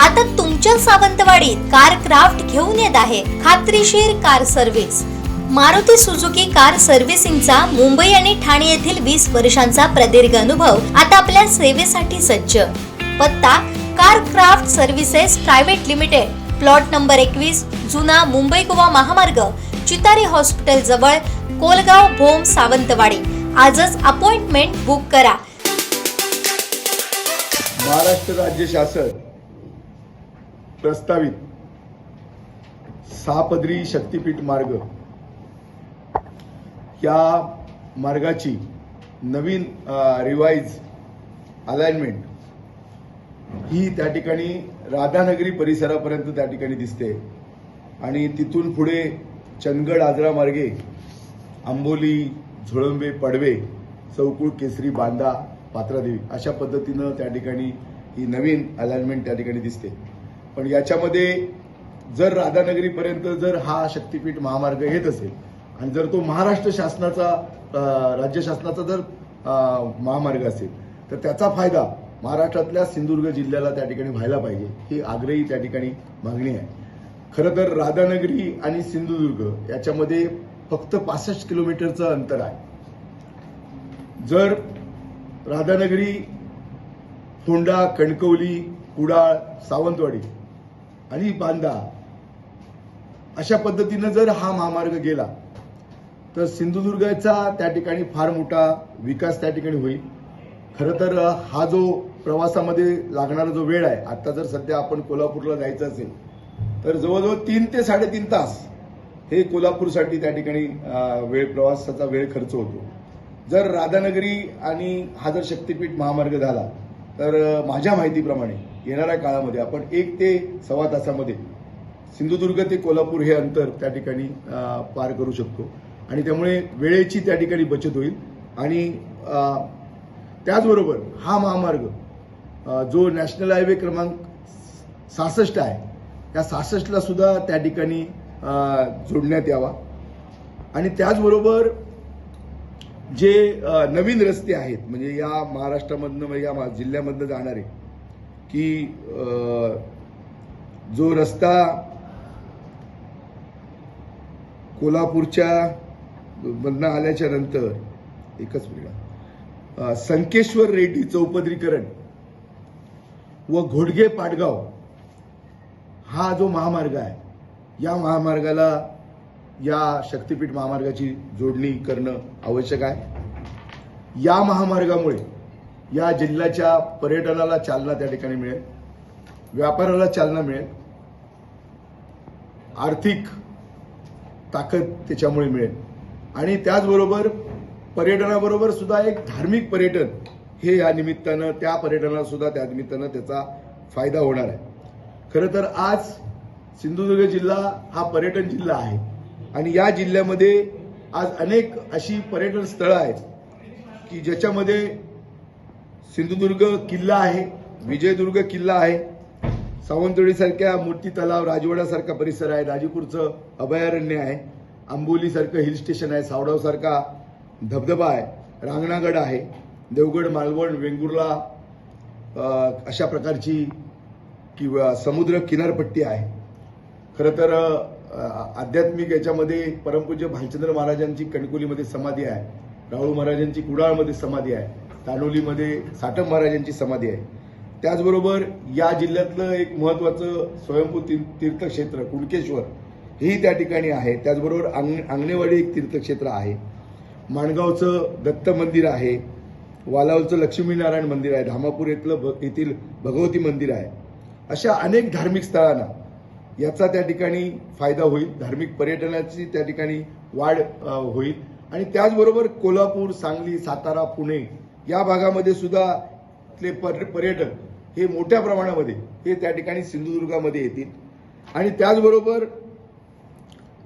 आता तुमच्या सावंतवाडीत car craft घेऊन येत आहे खात्रीशीर car service. Maruti Suzuki car सर्व्हिसिंगचा मुंबई आणि ठाणे येथील 20 वर्षांचा प्रदीर्घ अनुभव आता आपल्या सेवेसाठी सज्ज। पत्ता car craft services private limited, plot number 21, जुना मुंबई गोवा महामार्ग, चितारी हॉस्पिटल जवळ, कोलगाव भोम, सावंतवाडी। आजच अपॉइंटमेंट बुक करा। महाराष्ट्र राज्य शासन प्रस्तावित 6 पदरी शक्तीपीठ मार्ग या मार्गाची नवीन रिवाइज अलाइनमेंट ही त्या ठिकाणी राधानगरी परिसरापर्यंत त्या ठिकाणी दिसते आणि तिथून पुढे चंदगड आजरा मार्गे आंबोली, झोळंबे, पडवे, चौकुळ, केसरी, बांदा, पात्रादेवी अशा पद्धतीनं त्या ठिकाणी ही नवीन अलाइनमेंट त्या ठिकाणी दिसते। पण याच्यामध्ये जर राधानगरीपर्यंत जर हा शक्तीपीठ महामार्ग येत असेल आणि जर तो महाराष्ट्र शासनाचा राज्य शासनाचा जर महामार्ग असेल तर त्याचा फायदा महाराष्ट्रातल्या सिंधुदुर्ग जिल्ह्याला त्या ठिकाणी व्हायला पाहिजे, ही आग्रही त्या ठिकाणी मागणी आहे। खरं तर राधानगरी आणि सिंधुदुर्ग याच्यामध्ये फक्त 65 किलोमीटरचं अंतर आहे। जर राधानगरी, फोंडा, कणकवली, कुडाळ, सावंतवाडी आणि बांदा अशा पद्धतीनं जर हा महामार्ग गेला तर सिंधुदुर्गाचा त्या ठिकाणी फार मोठा विकास त्या ठिकाणी होईल। खरं तर हा जो प्रवासामध्ये लागणारा जो वेळ आहे, आता जर सध्या आपण कोल्हापूरला जायचं असेल तर जवळजवळ 3 ते 3.5 तास हे कोल्हापूरसाठी त्या ठिकाणी प्रवासाचा वेळ खर्च होतो। जर राधानगरी आणि हा जर शक्तीपीठ महामार्ग झाला तर माझ्या माहितीप्रमाणे येणाऱ्या काळामध्ये आपण 1 ते सव्वा तासामध्ये सिंधुदुर्ग ते कोल्हापूर हे अंतर त्या ठिकाणी पार करू शकतो आणि त्यामुळे वेळेची त्या ठिकाणी बचत होईल। आणि त्याचबरोबर हा महामार्ग जो नॅशनल हायवे क्रमांक 66 आहे, त्या 66ला सुद्धा त्या ठिकाणी जोडण्यात यावा। आणि त्याचबरोबर जे नवीन रस्ते आहेत, म्हणजे या महाराष्ट्रामधनं या जिल्ह्यामधनं जाणारे, की जो रस्ता कोल्हापूरच्या मधनं आल्याच्या नंतर एकच मिनिट संकेश्वर रेड्डी चौपदरीकरण व घोडगे पाटगाव हा जो महामार्ग आहे, या महामार्गाला या शक्तीपीठ महामार्गाची जोडणी करणं आवश्यक आहे। या महामार्गामुळे या जिल्ह्याच्या पर्यटनाला चालना त्या ठिकाणी मिळेल, व्यापाराला चालना मिळेल, आर्थिक ताकद त्याच्यामुळे मिळेल आणि त्याचबरोबर पर्यटनाबरोबर सुद्धा एक धार्मिक पर्यटन हे या निमित्तानं, त्या पर्यटनाला सुद्धा त्या निमित्तानं त्याचा फायदा होणार आहे। खरं तर आज सिंधुदुर्ग जिल्हा हा पर्यटन जिल्हा आहे आणि या जिल्ह्यामध्ये आज अनेक अशी पर्यटन स्थळं आहेत की ज्याच्यामध्ये सिंधुदुर्ग किल्ला आहे, विजयदुर्ग किल्ला आहे, सावंतवाडीसारख्या मूर्ती तलाव, राजवाड्यासारखा परिसर आहे, राजीपूरचं अभयारण्य आहे, आंबोलीसारखं हिल स्टेशन आहे, सावडावसारखा धबधबा आहे, रांगणागड आहे, देवगड, मालवण, वेंगुर्ला अशा प्रकारची किंवा समुद्र किनारपट्टी आहे। खरं तर आध्यात्मिक याच्यामध्ये परमपूज्य भालचंद्र महाराजांची कणकोलीमध्ये समाधी आहे, राहुळ महाराजांची कुडाळमध्ये समाधी आहे, तानोलीमध्ये साटम महाराजांची समाधी आहे। त्याचबरोबर या जिल्ह्यातलं एक महत्वाचं स्वयंभू तीर्थक्षेत्र कुणकेश्वर हेही त्या ठिकाणी आहे। त्याचबरोबर आंगणेवाडी एक तीर्थक्षेत्र आहे, माणगावचं दत्त मंदिर आहे, वालावलचं लक्ष्मीनारायण मंदिर आहे, धामापूर येथील भगवती मंदिर आहे। अशा अनेक धार्मिक स्थळांना याचा त्या ठिकाणी फायदा होईल, धार्मिक पर्यटनाची त्या ठिकाणी वाढ होईल आणि त्याचबरोबर कोल्हापूर, सांगली, सातारा, पुणे या भागामध्ये सुद्धा पर्यटक हे मोठ्या प्रमाणामध्ये हे त्या ठिकाणी सिंधुदुर्गामध्ये येतील। आणि त्याचबरोबर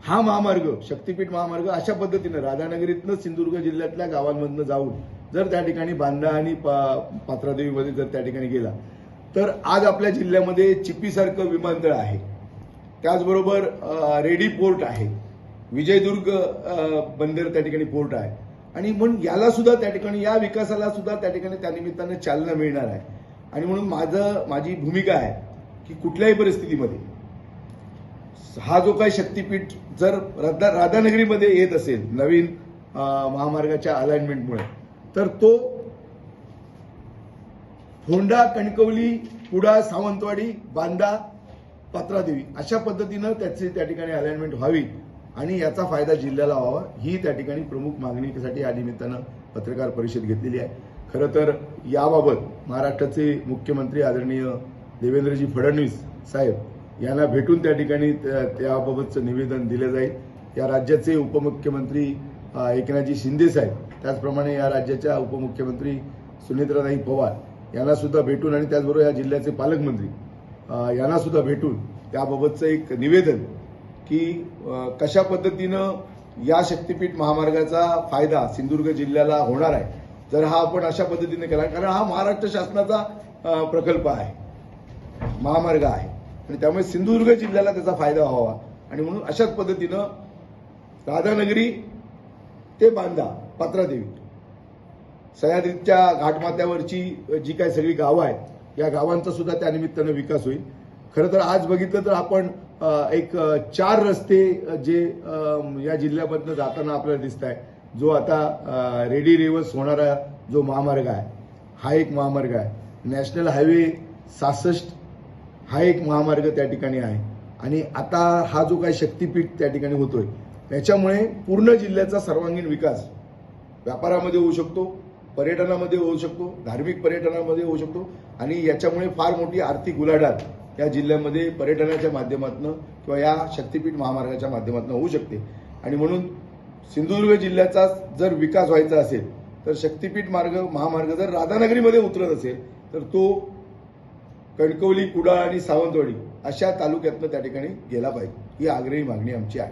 हा महामार्ग, शक्तीपीठ महामार्ग अशा पद्धतीनं राधानगरीतनं सिंधुदुर्ग जिल्ह्यातल्या गावांमधनं जाऊन जर त्या ठिकाणी बांदा आणि पात्रादेवीमध्ये जर त्या ठिकाणी गेला तर आज आपल्या जिल्ह्यामध्ये चिपीसारखं विमानतळ आहे, त्याचबरोबर रेडी पोर्ट आहे, विजयदुर्ग बंदर त्या ठिकाणी पोर्ट आहे आणि म्हणून याला सुद्धा त्या ठिकाणी, या विकासाला सुद्धा त्या ठिकाणी त्या निमित्तानं चालना मिळणार आहे। आणि म्हणून माझी भूमिका आहे की कुठल्याही परिस्थितीमध्ये हा जो काही शक्तीपीठ जर राधानगरीमध्ये येत असेल नवीन महामार्गाच्या अलाइनमेंटमुळे, तर तो फोंडा, कणकवली, कुडाळ, सावंतवाडी, बांदा, पात्रादेवी अशा पद्धतीनं त्याची त्या ठिकाणी अलाइनमेंट व्हावी आणि याचा फायदा जिल्ह्याला व्हावा, ही त्या ठिकाणी प्रमुख मागणीसाठी या निमित्तानं पत्रकार परिषद घेतलेली आहे. खरं तर याबाबत महाराष्ट्राचे मुख्यमंत्री आदरणीय देवेंद्रजी फडणवीस साहेब यांना भेटून त्या ठिकाणी त्याबाबतचं निवेदन दिलं जाईल. या राज्याचे उपमुख्यमंत्री एकनाथजी शिंदे साहेब, त्याचप्रमाणे या राज्याच्या उपमुख्यमंत्री सुनेत्राताई पवार यांना सुद्धा भेटून आणि त्याचबरोबर या जिल्ह्याचे पालकमंत्री यांना सुद्धा भेटून त्याबाबतचं एक निवेदन की कशा पद्धतीनं या शक्तीपीठ महामार्गाचा फायदा सिंधुदुर्ग जिल्ह्याला होणार आहे जर हा आपण अशा पद्धतीने केला, कारण हा महाराष्ट्र शासनाचा प्रकल्प आहे, महामार्ग आहे आणि त्यामुळे सिंधुदुर्ग जिल्ह्याला त्याचा फायदा व्हावा आणि म्हणून अशाच पद्धतीनं राधानगरी ते बांदा, पात्रादेवी, सह्याद्रीच्या घाटमाथ्यावरची जी काही सगळी गावं आहेत या गावांचा सुद्धा त्या निमित्तानं विकास होईल. खरं तर आज बघितलं तर आपण एक 4 रस्ते जे या जिल्ह्यामधनं जाताना आपल्याला दिसत आहे, जो आता रेडी रिव्हर्स होणारा जो महामार्ग आहे हा एक महामार्ग आहे. नॅशनल हायवे 66 हा एक महामार्ग त्या ठिकाणी आहे आणि आता हा जो काही शक्तीपीठ त्या ठिकाणी होतोय त्याच्यामुळे पूर्ण जिल्ह्याचा सर्वांगीण विकास व्यापारामध्ये होऊ शकतो, पर्यटनामध्ये होऊ शकतो, धार्मिक पर्यटनामध्ये होऊ शकतो आणि याच्यामुळे फार मोठी आर्थिक उलाढाल या जिल्ह्यामध्ये पर्यटनाच्या माध्यमातून किंवा या शक्तीपीठ महामार्गाच्या माध्यमातून होऊ शकते. आणि म्हणून सिंधुदुर्ग जिल्ह्याचा जर विकास व्हायचा असेल तर शक्तीपीठ महामार्ग जर राधानगरीमध्ये उतरत असेल तर तो कणकवली, कुडाळ आणि सावंतवाडी अशा तालुक्यातनं त्या ठिकाणी गेला पाहिजे, ही आग्रही मागणी आमची आहे.